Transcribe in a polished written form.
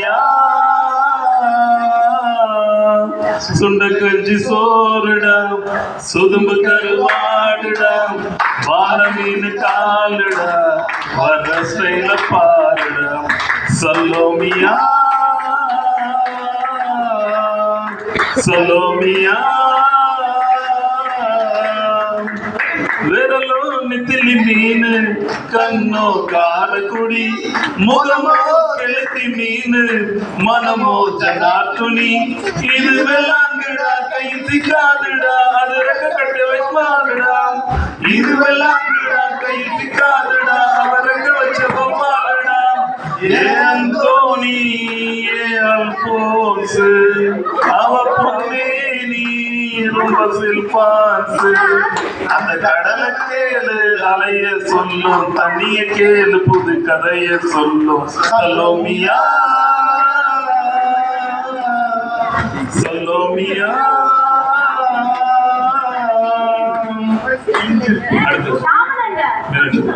சலோமியா சுண்ட கஞ்சி சோறுடா சுதும்பு கருவாடுடா வாழ மீன் காலுடா வர ஸ்டைல பாருடா சலோமியா சலோமியா விரலோ நித்திலி மீன் கண்ணோ காரக்குடி முகமோ கெளுத்தி மீன் மனமோ ஜனாட்டுனி இது வெள்ளாங்குடா கை சிக்காதுடா அது ரெக்க கட்டு வைப்பாடுடா இது வெள்ளாங்குடா கை சிக்காதுடா அவ ரெக்க வச்ச பொம்மாடுடா ஏ அந்தோனி ஏ அல்போன்ஸ் அவ பொண்ணே நீ ரொம்ப சில்பான்ஸ் அந்த கடலை கேளு அலைய சொல்லும் தண்ணிய கேளு புது கதைய சொல்லும் சலோமியா சலோமியா அடுத்து